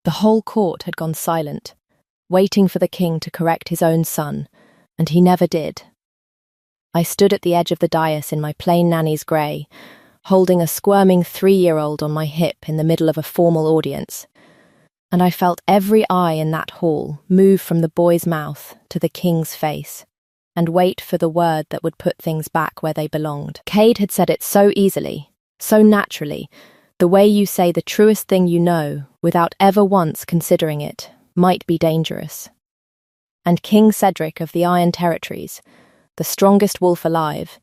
The whole court had gone silent, waiting for the king to correct his own son, and he never did. I stood at the edge of the dais in my plain nanny's grey, holding a squirming 3-year-old on my hip in the middle of a formal audience, and I felt every eye in that hall move from the boy's mouth to the king's face, and wait for the word that would put things back where they belonged. Cade had said it so easily, so naturally, the way you say the truest thing you know, without ever once considering it, might be dangerous. And King Cedric of the Iron Territories, the strongest wolf alive,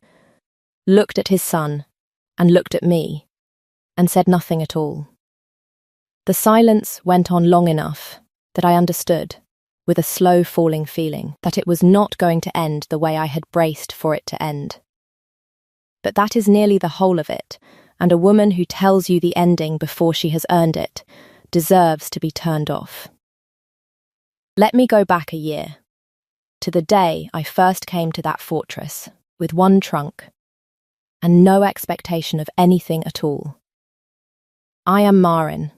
looked at his son and looked at me and said nothing at all. The silence went on long enough that I understood, with a slow falling feeling, that it was not going to end the way I had braced for it to end. But that is nearly the whole of it, and a woman who tells you the ending before she has earned it deserves to be turned off. Let me go back a year, to the day I first came to that fortress, with one trunk, and no expectation of anything at all. I am Marin.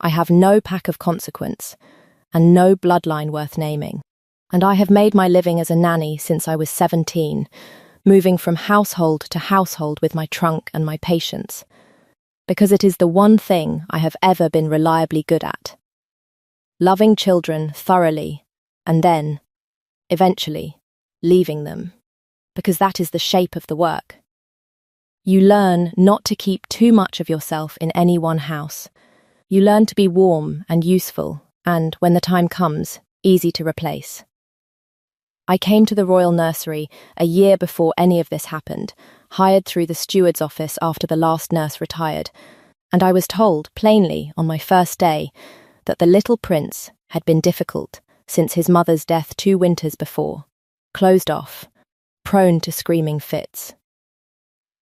I have no pack of consequence, and no bloodline worth naming, and I have made my living as a nanny since I was 17, moving from household to household with my trunk and my patience, because it is the one thing I have ever been reliably good at. Loving children thoroughly, and then, eventually, leaving them, because that is the shape of the work. You learn not to keep too much of yourself in any one house. You learn to be warm and useful, and, when the time comes, easy to replace. I came to the royal nursery a year before any of this happened, hired through the steward's office after the last nurse retired, and I was told, plainly, on my first day, that the little prince had been difficult since his mother's death 2 winters before, closed off, prone to screaming fits,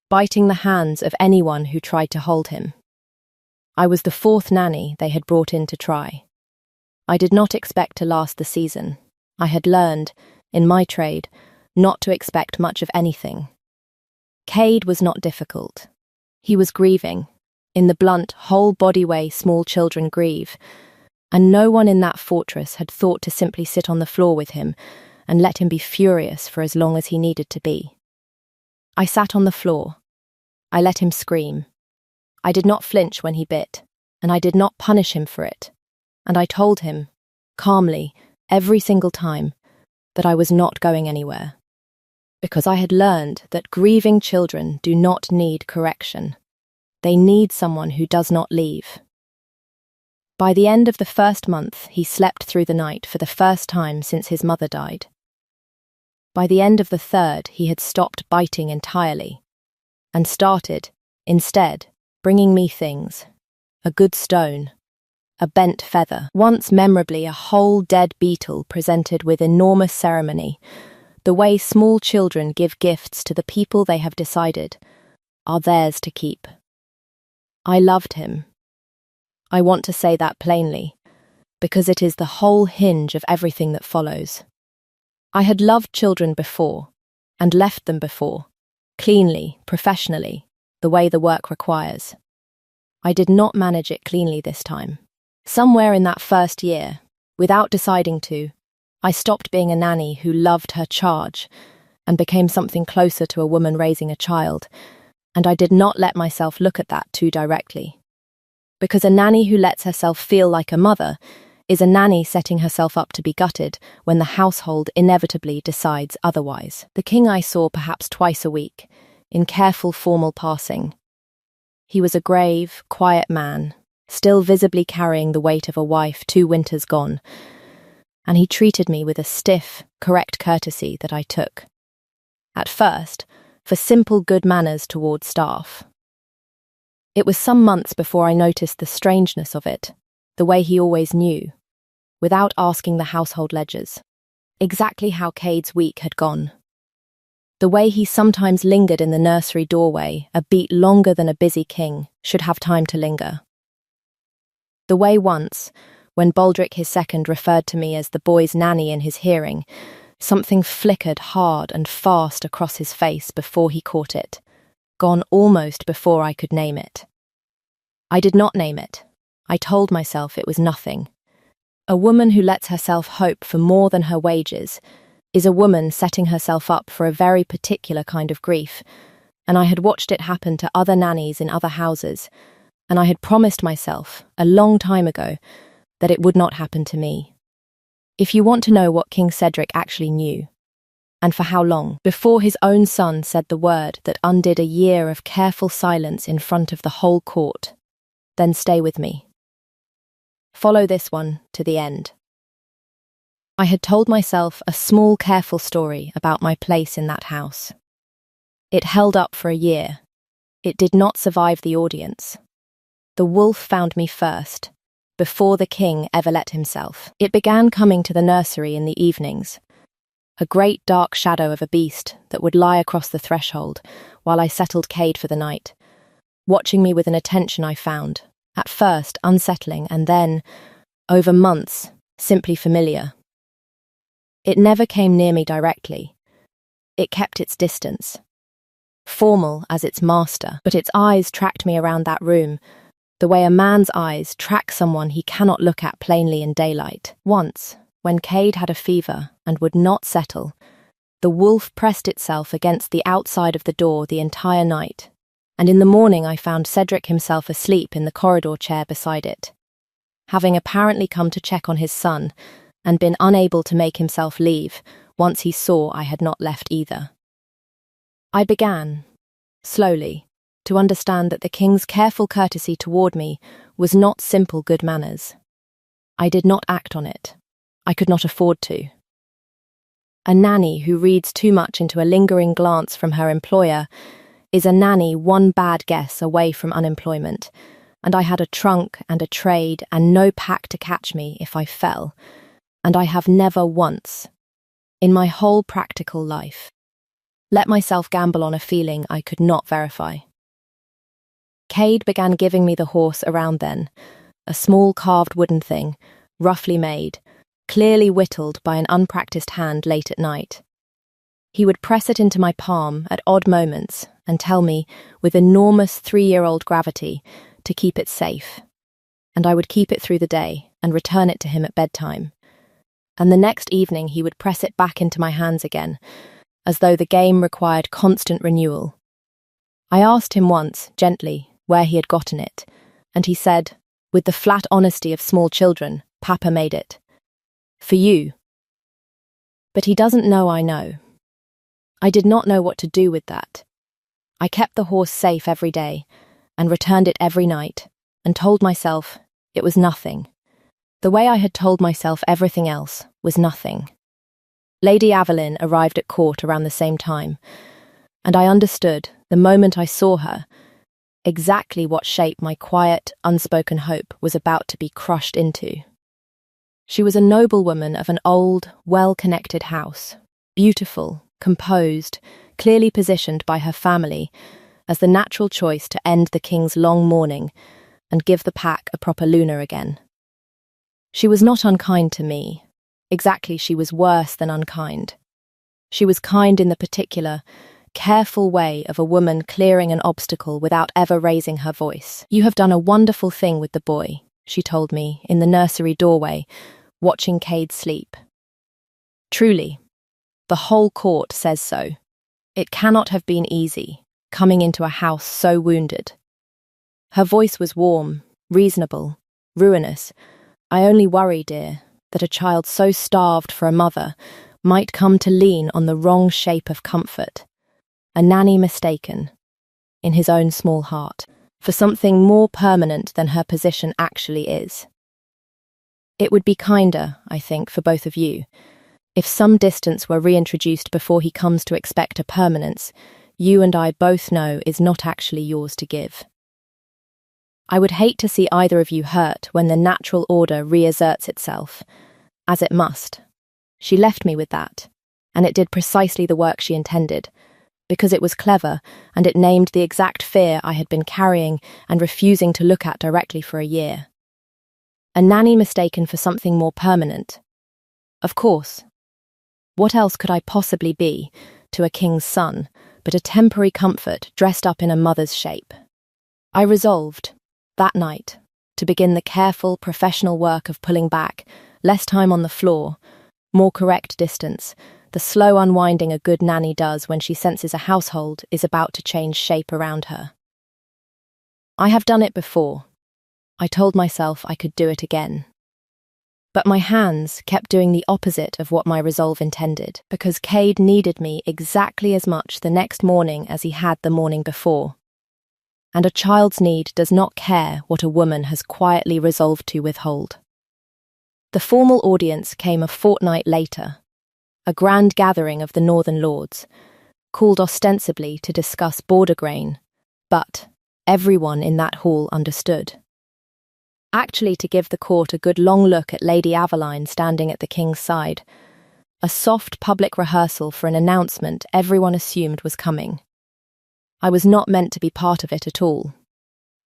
biting the hands of anyone who tried to hold him. I was the 4th nanny they had brought in to try. I did not expect to last the season. I had learned, in my trade, not to expect much of anything. Cade was not difficult. He was grieving, in the blunt, whole-body way small children grieve, and no one in that fortress had thought to simply sit on the floor with him and let him be furious for as long as he needed to be. I sat on the floor. I let him scream. I did not flinch when he bit, and I did not punish him for it, and I told him, calmly, every single time, that I was not going anywhere, because I had learned that grieving children do not need correction. They need someone who does not leave. By the end of the 1st month, he slept through the night for the first time since his mother died. By the end of the 3rd, he had stopped biting entirely, and started, instead, bringing me things: a good stone, a bent feather, once memorably a whole dead beetle presented with enormous ceremony, the way small children give gifts to the people they have decided are theirs to keep. I loved him. I want to say that plainly, because it is the whole hinge of everything that follows. I had loved children before, and left them before, cleanly, professionally, the way the work requires. I did not manage it cleanly this time. Somewhere in that 1st year, without deciding to, I stopped being a nanny who loved her charge and became something closer to a woman raising a child, and I did not let myself look at that too directly. Because a nanny who lets herself feel like a mother is a nanny setting herself up to be gutted when the household inevitably decides otherwise. The king I saw perhaps twice a week, in careful formal passing. He was a grave, quiet man, still visibly carrying the weight of a wife 2 winters gone, and he treated me with a stiff, correct courtesy that I took. At first, for simple good manners toward staff. It was some months before I noticed the strangeness of it, the way he always knew, without asking the household ledgers, exactly how Cade's week had gone. The way he sometimes lingered in the nursery doorway, a beat longer than a busy king should have time to linger. The way once, when Baldric II referred to me as the boy's nanny in his hearing, something flickered hard and fast across his face before he caught it, gone almost before I could name it. I did not name it. I told myself it was nothing. A woman who lets herself hope for more than her wages is a woman setting herself up for a very particular kind of grief, and I had watched it happen to other nannies in other houses, and I had promised myself, a long time ago, that it would not happen to me. If you want to know what King Cedric actually knew, and for how long, before his own son said the word that undid a year of careful silence in front of the whole court, then stay with me. Follow this one to the end. I had told myself a small, careful story about my place in that house. It held up for a year. It did not survive the audience. The wolf found me first, before the king ever let himself. It began coming to the nursery in the evenings, a great dark shadow of a beast that would lie across the threshold while I settled Cade for the night, watching me with an attention I found, at first unsettling and then, over months, simply familiar. It never came near me directly. It kept its distance, formal as its master, but its eyes tracked me around that room, the way a man's eyes track someone he cannot look at plainly in daylight. Once, when Cade had a fever and would not settle, the wolf pressed itself against the outside of the door the entire night, and in the morning I found Cedric himself asleep in the corridor chair beside it, having apparently come to check on his son and been unable to make himself leave once he saw I had not left either. I began, slowly, to understand that the king's careful courtesy toward me was not simple good manners. I did not act on it. I could not afford to. A nanny who reads too much into a lingering glance from her employer is a nanny one bad guess away from unemployment, and I had a trunk and a trade and no pack to catch me if I fell, and I have never once, in my whole practical life, let myself gamble on a feeling I could not verify. Cade began giving me the horse around then, a small carved wooden thing, roughly made, clearly whittled by an unpracticed hand late at night. He would press it into my palm at odd moments and tell me, with enormous 3-year-old gravity, to keep it safe, and I would keep it through the day and return it to him at bedtime. And the next evening he would press it back into my hands again, as though the game required constant renewal. I asked him once, gently, where he had gotten it, and he said, with the flat honesty of small children, Papa made it. For you. But he doesn't know I know. I did not know what to do with that. I kept the horse safe every day, and returned it every night, and told myself it was nothing. The way I had told myself everything else was nothing. Lady Avaline arrived at court around the same time, and I understood, the moment I saw her, exactly what shape my quiet, unspoken hope was about to be crushed into. She was a noblewoman of an old, well-connected house, beautiful, composed, clearly positioned by her family as the natural choice to end the king's long mourning and give the pack a proper lunar again. She was not unkind to me. Exactly, she was worse than unkind. She was kind in the particular, careful way of a woman clearing an obstacle without ever raising her voice. "You have done a wonderful thing with the boy," she told me in the nursery doorway, watching Cade sleep. Truly, the whole court says so. It cannot have been easy, coming into a house so wounded. Her voice was warm, reasonable, ruinous. I only worry, dear, that a child so starved for a mother might come to lean on the wrong shape of comfort, a nanny mistaken, in his own small heart, for something more permanent than her position actually is. It would be kinder, I think, for both of you, if some distance were reintroduced before he comes to expect a permanence you and I both know is not actually yours to give. I would hate to see either of you hurt when the natural order reasserts itself, as it must. She left me with that, and it did precisely the work she intended, because it was clever and it named the exact fear I had been carrying and refusing to look at directly for a year. A nanny mistaken for something more permanent. Of course. What else could I possibly be to a king's son but a temporary comfort dressed up in a mother's shape? I resolved, that night, to begin the careful, professional work of pulling back, less time on the floor, more correct distance, the slow unwinding a good nanny does when she senses a household is about to change shape around her. I have done it before. I told myself I could do it again. But my hands kept doing the opposite of what my resolve intended, because Cade needed me exactly as much the next morning as he had the morning before. And a child's need does not care what a woman has quietly resolved to withhold. The formal audience came a fortnight later, a grand gathering of the Northern Lords, called ostensibly to discuss border grain, but everyone in that hall understood. Actually, to give the court a good long look at Lady Avaline standing at the king's side, a soft public rehearsal for an announcement everyone assumed was coming. I was not meant to be part of it at all.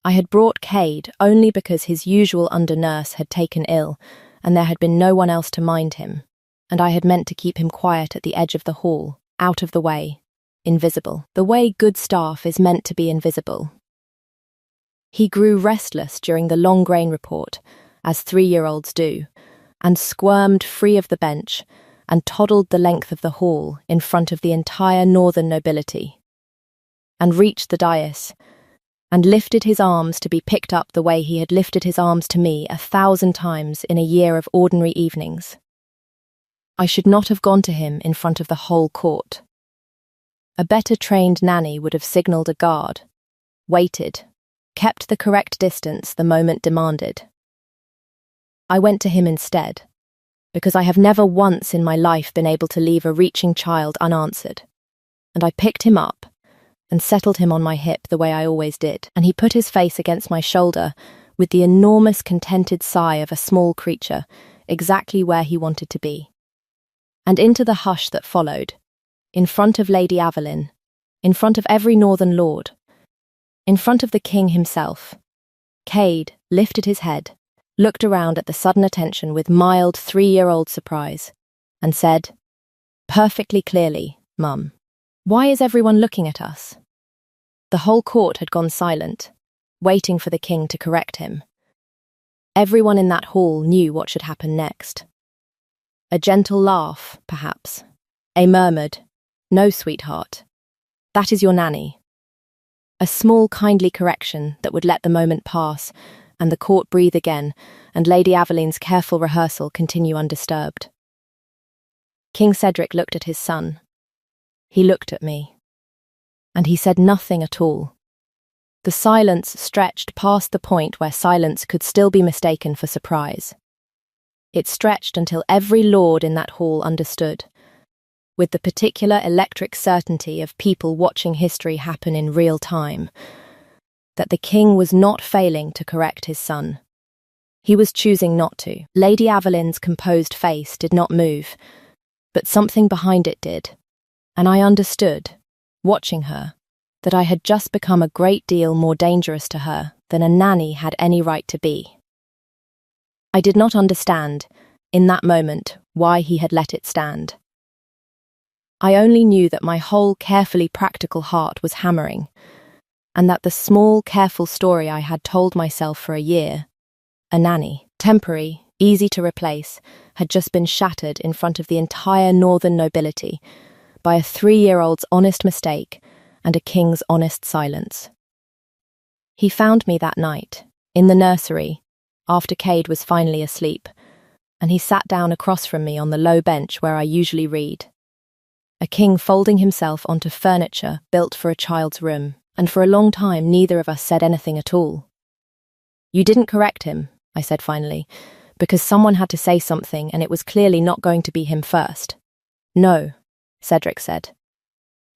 I had brought Cade only because his usual under-nurse had taken ill, and there had been no one else to mind him, and I had meant to keep him quiet at the edge of the hall, out of the way, invisible, the way good staff is meant to be invisible. He grew restless during the long grain report, as 3-year-olds do, and squirmed free of the bench and toddled the length of the hall in front of the entire northern nobility, and reached the dais, and lifted his arms to be picked up the way he had lifted his arms to me 1,000 times in a year of ordinary evenings. I should not have gone to him in front of the whole court. A better trained nanny would have signalled a guard, waited, kept the correct distance the moment demanded. I went to him instead, because I have never once in my life been able to leave a reaching child unanswered, and I picked him up and settled him on my hip the way I always did, and he put his face against my shoulder with the enormous contented sigh of a small creature, exactly where he wanted to be. And into the hush that followed, in front of Lady Avaline, in front of every northern lord, in front of the king himself, Cade lifted his head, looked around at the sudden attention with mild 3-year-old surprise, and said, perfectly clearly, Mum, why is everyone looking at us? The whole court had gone silent, waiting for the king to correct him. Everyone in that hall knew what should happen next. A gentle laugh, perhaps. A murmured, no, sweetheart. That is your nanny. A small kindly correction that would let the moment pass, and the court breathe again, and Lady Avaline's careful rehearsal continue undisturbed. King Cedric looked at his son. He looked at me. And he said nothing at all. The silence stretched past the point where silence could still be mistaken for surprise. It stretched until every lord in that hall understood, with the particular electric certainty of people watching history happen in real time, that the king was not failing to correct his son. He was choosing not to. Lady Avaline's composed face did not move, but something behind it did, and I understood, watching her, that I had just become a great deal more dangerous to her than a nanny had any right to be. I did not understand, in that moment, why he had let it stand. I only knew that my whole carefully practical heart was hammering, and that the small, careful story I had told myself for a year, a nanny, temporary, easy to replace, had just been shattered in front of the entire northern nobility by a 3-year-old's honest mistake and a king's honest silence. He found me that night, in the nursery, after Cade was finally asleep, and he sat down across from me on the low bench where I usually read. A king folding himself onto furniture built for a child's room, and for a long time neither of us said anything at all. You didn't correct him, I said finally, because someone had to say something and it was clearly not going to be him first. No, Cedric said.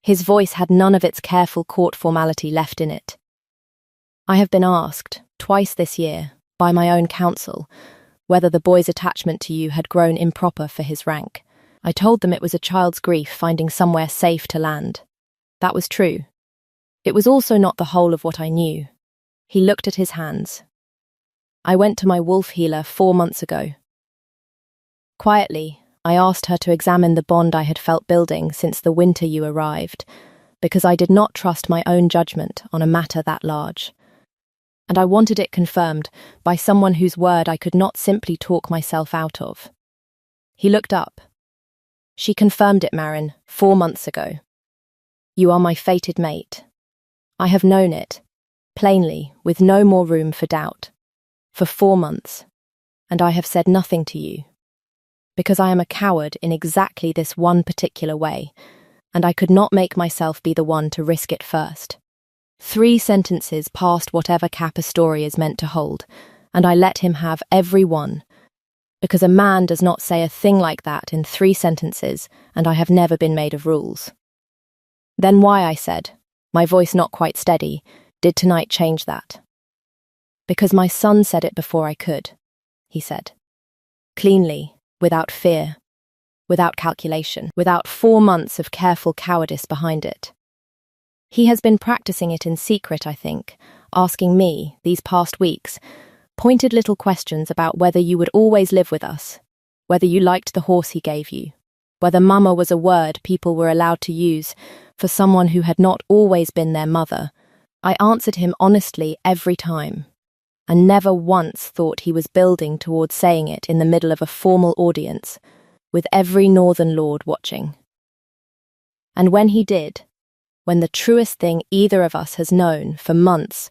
His voice had none of its careful court formality left in it. I have been asked, twice this year, by my own counsel, whether the boy's attachment to you had grown improper for his rank. I told them it was a child's grief finding somewhere safe to land. That was true. It was also not the whole of what I knew. He looked at his hands. I went to my wolf healer 4 months ago. Quietly, I asked her to examine the bond I had felt building since the winter you arrived, because I did not trust my own judgment on a matter that large. and I wanted it confirmed by someone whose word I could not simply talk myself out of. He looked up. She confirmed it, Marin, 4 months ago. You are my fated mate. I have known it, plainly, with no more room for doubt, for 4 months, and I have said nothing to you, because I am a coward in exactly this one particular way, and I could not make myself be the one to risk it first. 3 sentences past whatever cap a story is meant to hold, and I let him have every one, because a man does not say a thing like that in 3 sentences, and I have never been made of rules. Then why, I said, my voice not quite steady, did tonight change that? Because my son said it before I could, he said. Cleanly, without fear, without calculation, without 4 months of careful cowardice behind it. He has been practicing it in secret, I think, asking me, these past weeks, pointed little questions about whether you would always live with us, whether you liked the horse he gave you, whether mama was a word people were allowed to use for someone who had not always been their mother. I answered him honestly every time, and never once thought he was building towards saying it in the middle of a formal audience, with every northern lord watching. And when he did, when the truest thing either of us has known for months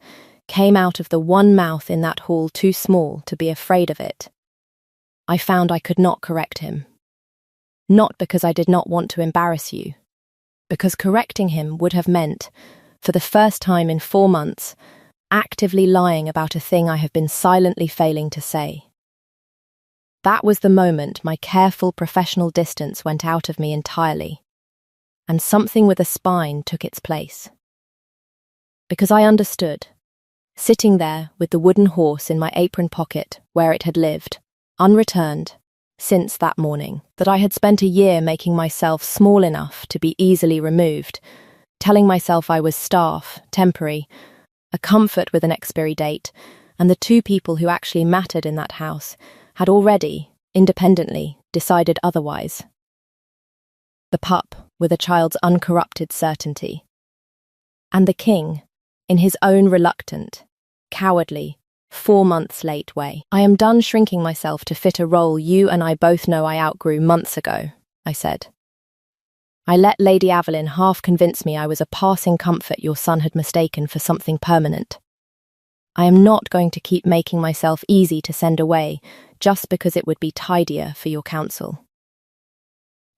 came out of the one mouth in that hall too small to be afraid of it, I found I could not correct him. Not because I did not want to embarrass you, because correcting him would have meant, for the first time in 4 months, actively lying about a thing I have been silently failing to say. That was the moment my careful professional distance went out of me entirely, and something with a spine took its place. Because I understood, sitting there with the wooden horse in my apron pocket where it had lived, unreturned, since that morning, that I had spent a year making myself small enough to be easily removed, telling myself I was staff, temporary, a comfort with an expiry date, and the 2 people who actually mattered in that house had already, independently, decided otherwise. The pup with a child's uncorrupted certainty. And the king, in his own reluctant, cowardly, 4 months late way. I am done shrinking myself to fit a role you and I both know I outgrew months ago, I said. I let Lady Avaline half convince me I was a passing comfort your son had mistaken for something permanent. I am not going to keep making myself easy to send away just because it would be tidier for your counsel.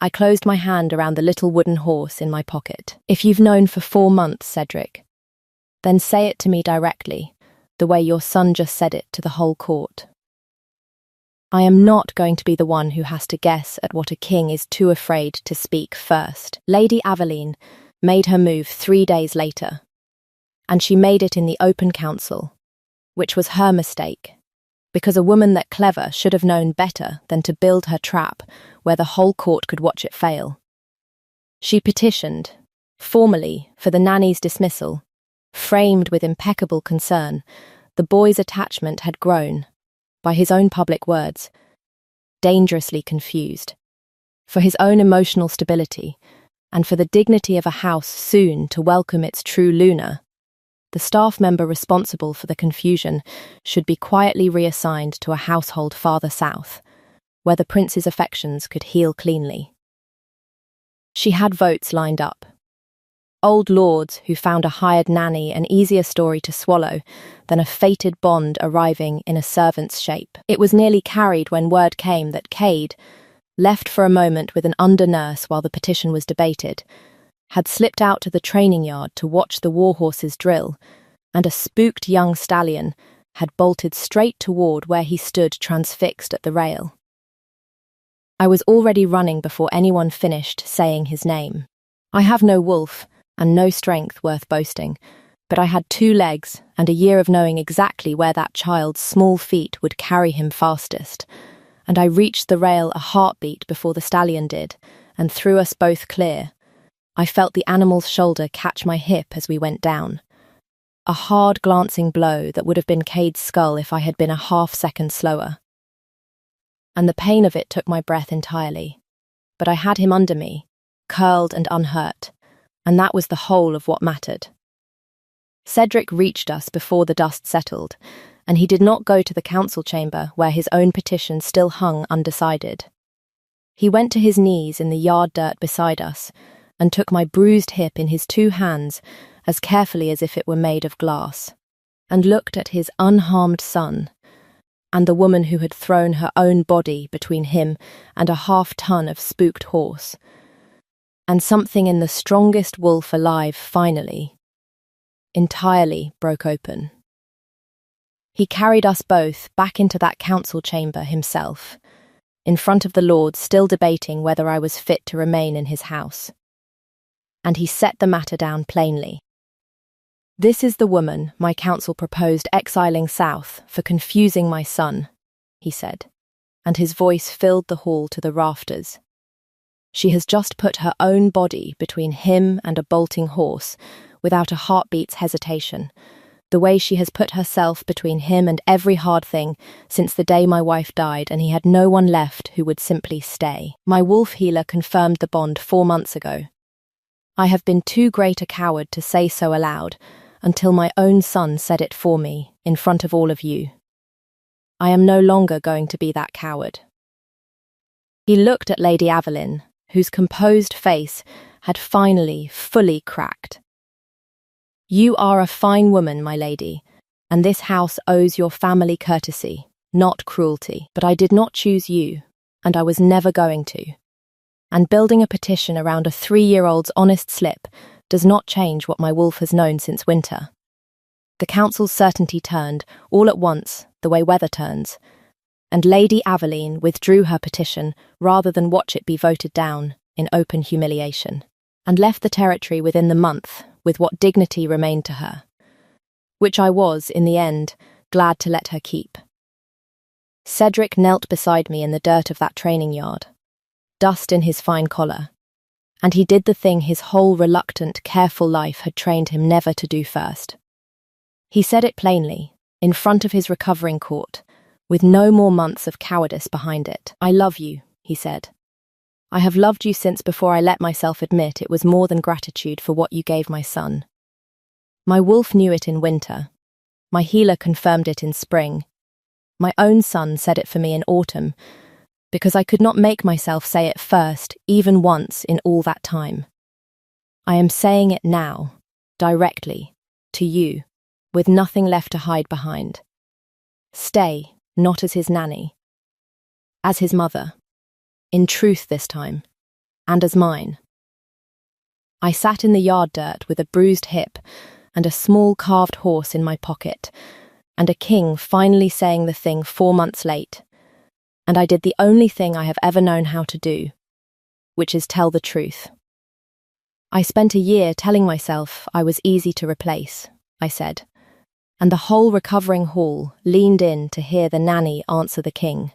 I closed my hand around the little wooden horse in my pocket. If you've known for 4 months, Cedric, then say it to me directly, the way your son just said it to the whole court. I am not going to be the one who has to guess at what a king is too afraid to speak first. Lady Avaline made her move 3 days later, and she made it in the open council, which was her mistake, because a woman that clever should have known better than to build her trap where the whole court could watch it fail. She petitioned, formally, for the nanny's dismissal. Framed with impeccable concern, the boy's attachment had grown, by his own public words, dangerously confused. For his own emotional stability, and for the dignity of a house soon to welcome its true Luna, the staff member responsible for the confusion should be quietly reassigned to a household farther south, where the prince's affections could heal cleanly. She had votes lined up. Old lords who found a hired nanny an easier story to swallow than a fated bond arriving in a servant's shape. It was nearly carried when word came that Cade, left for a moment with an under-nurse while the petition was debated, had slipped out to the training yard to watch the warhorses drill, and a spooked young stallion had bolted straight toward where he stood transfixed at the rail. I was already running before anyone finished saying his name. I have no wolf, and no strength worth boasting, but I had 2 legs and a year of knowing exactly where that child's small feet would carry him fastest, and I reached the rail a heartbeat before the stallion did, and threw us both clear. I felt the animal's shoulder catch my hip as we went down. A hard glancing blow that would have been Cade's skull if I had been a half-second slower. And the pain of it took my breath entirely, but I had him under me, curled and unhurt, and that was the whole of what mattered. Cedric reached us before the dust settled, and he did not go to the council chamber where his own petition still hung undecided. He went to his knees in the yard dirt beside us and took my bruised hip in his 2 hands as carefully as if it were made of glass, and looked at his unharmed son and the woman who had thrown her own body between him and a half-ton of spooked horse. And something in the strongest wolf alive finally, entirely broke open. He carried us both back into that council chamber himself, in front of the lords still debating whether I was fit to remain in his house. And he set the matter down plainly. "This is the woman my council proposed exiling south for confusing my son," he said, and his voice filled the hall to the rafters. "She has just put her own body between him and a bolting horse, without a heartbeat's hesitation, the way she has put herself between him and every hard thing since the day my wife died and he had no one left who would simply stay. My wolf healer confirmed the bond 4 months ago. I have been too great a coward to say so aloud, until my own son said it for me, in front of all of you. I am no longer going to be that coward." He looked at Lady Avaline, whose composed face had finally fully cracked. "You are a fine woman, my lady, and this house owes your family courtesy, not cruelty. But I did not choose you, and I was never going to. And building a petition around a 3-year-old's honest slip does not change what my wolf has known since winter." The council's certainty turned, all at once, the way weather turns, and Lady Avaline withdrew her petition rather than watch it be voted down in open humiliation, and left the territory within the month with what dignity remained to her, which I was, in the end, glad to let her keep. Cedric knelt beside me in the dirt of that training yard, dust in his fine collar, and he did the thing his whole reluctant, careful life had trained him never to do first. He said it plainly, in front of his recovering court, with no more months of cowardice behind it. "I love you," he said. "I have loved you since before I let myself admit it was more than gratitude for what you gave my son. My wolf knew it in winter. My healer confirmed it in spring. My own son said it for me in autumn, because I could not make myself say it first, even once in all that time. I am saying it now, directly, to you, with nothing left to hide behind. Stay, not as his nanny. As his mother. In truth this time. And as mine." I sat in the yard dirt with a bruised hip and a small carved horse in my pocket, and a king finally saying the thing 4 months late. And I did the only thing I have ever known how to do, which is tell the truth. "I spent a year telling myself I was easy to replace," I said, and the whole recovering hall leaned in to hear the nanny answer the king.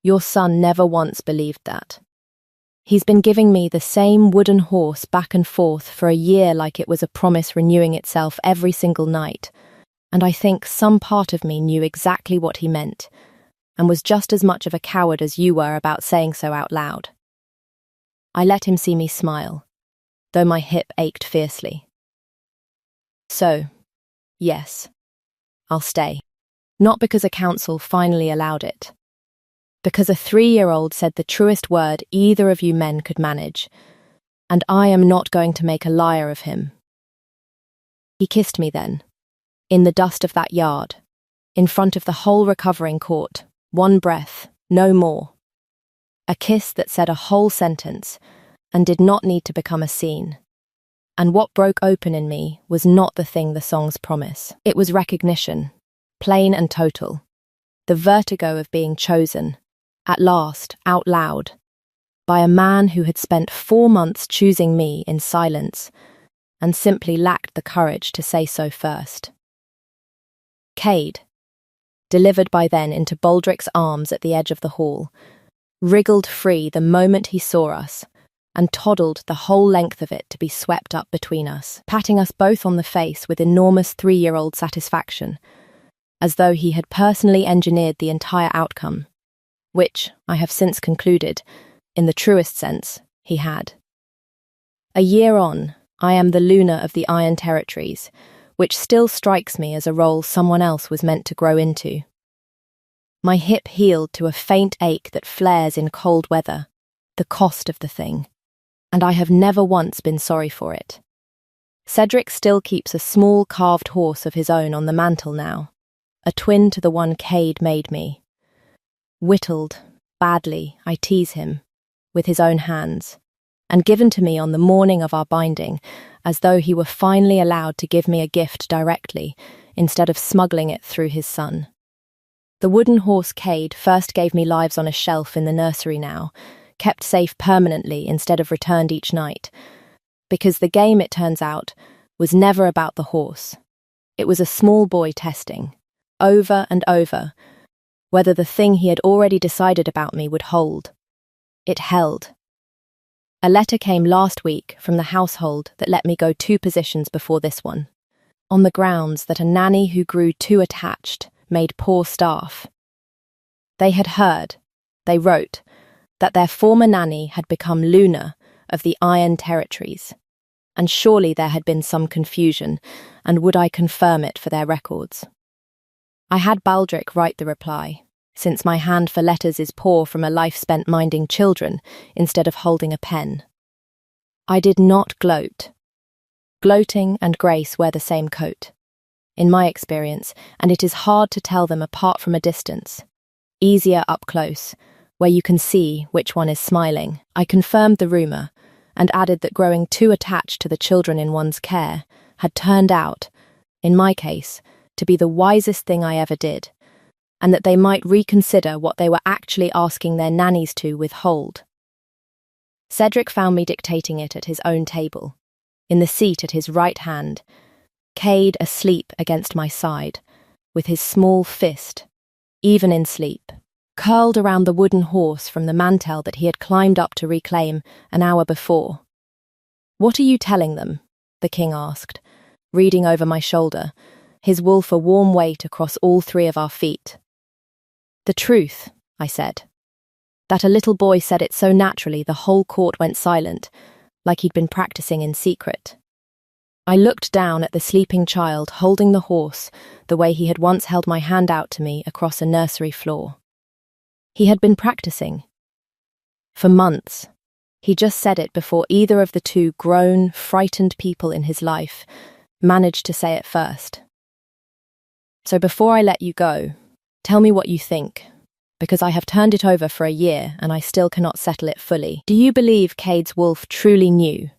"Your son never once believed that. He's been giving me the same wooden horse back and forth for a year like it was a promise renewing itself every single night, and I think some part of me knew exactly what he meant, and was just as much of a coward as you were about saying so out loud." I let him see me smile, though my hip ached fiercely. "So, yes, I'll stay. Not because a council finally allowed it. Because a 3-year-old said the truest word either of you men could manage, and I am not going to make a liar of him." He kissed me then, in the dust of that yard, in front of the whole recovering court, 1 breath, no more. A kiss that said a whole sentence, and did not need to become a scene. And what broke open in me was not the thing the songs promise. It was recognition, plain and total. The vertigo of being chosen, at last, out loud, by a man who had spent 4 months choosing me in silence, and simply lacked the courage to say so first. Cade, delivered by then into Baldric's arms at the edge of the hall, wriggled free the moment he saw us, and toddled the whole length of it to be swept up between us, patting us both on the face with enormous 3-year-old satisfaction, as though he had personally engineered the entire outcome, which, I have since concluded, in the truest sense, he had. A year on, I am the Luna of the Iron Territories, which still strikes me as a role someone else was meant to grow into. My hip healed to a faint ache that flares in cold weather, the cost of the thing, and I have never once been sorry for it. Cedric still keeps a small carved horse of his own on the mantel now, a twin to the one Cade made me. Whittled, badly, I tease him, with his own hands, and given to me on the morning of our binding, as though he were finally allowed to give me a gift directly, instead of smuggling it through his son. The wooden horse Cade first gave me lives on a shelf in the nursery now, kept safe permanently instead of returned each night, because the game, it turns out, was never about the horse. It was a small boy testing, over and over, whether the thing he had already decided about me would hold. It held. A letter came last week from the household that let me go 2 positions before this one, on the grounds that a nanny who grew too attached made poor staff. They had heard, they wrote, that their former nanny had become Luna of the Iron Territories, and surely there had been some confusion, and would I confirm it for their records? I had Baldric write the reply, since my hand for letters is poor from a life spent minding children instead of holding a pen. I did not gloat. Gloating and grace wear the same coat, in my experience, and it is hard to tell them apart from a distance. Easier up close, where you can see which one is smiling. I confirmed the rumour, and added that growing too attached to the children in one's care had turned out, in my case, to be the wisest thing I ever did, and that they might reconsider what they were actually asking their nannies to withhold. Cedric found me dictating it at his own table, in the seat at his right hand, Cade asleep against my side, with his small fist, even in sleep, curled around the wooden horse from the mantel that he had climbed up to reclaim an hour before. "What are you telling them?" the king asked, reading over my shoulder, his wolf a warm weight across all 3 of our feet. "The truth," I said. That a little boy said it so naturally the whole court went silent, like he'd been practicing in secret. I looked down at the sleeping child holding the horse the way he had once held my hand out to me across a nursery floor. He had been practicing. For months. He just said it before either of the 2 grown, frightened people in his life managed to say it first. "So before I let you go, tell me what you think, because I have turned it over for a year and I still cannot settle it fully. Do you believe Cade's wolf truly knew,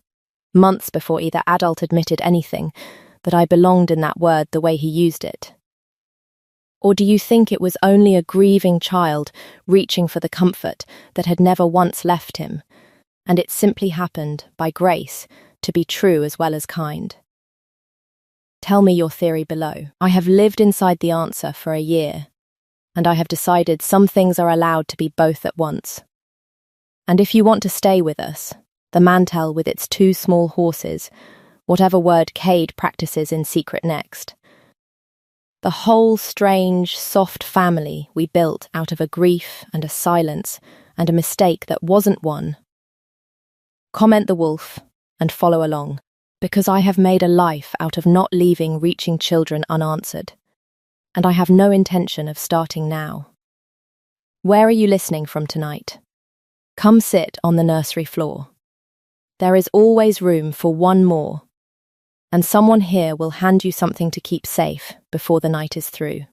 months before either adult admitted anything, that I belonged in that word the way he used it? Or do you think it was only a grieving child reaching for the comfort that had never once left him, and it simply happened, by grace, to be true as well as kind? Tell me your theory below. I have lived inside the answer for a year, and I have decided some things are allowed to be both at once. And if you want to stay with us, the mantel with its 2 small horses, whatever word Cade practices in secret next, the whole strange, soft family we built out of a grief and a silence and a mistake that wasn't one. Comment the wolf and follow along, because I have made a life out of not leaving reaching children unanswered, and I have no intention of starting now. Where are you listening from tonight? Come sit on the nursery floor. There is always room for one more, and someone here will hand you something to keep safe before the night is through.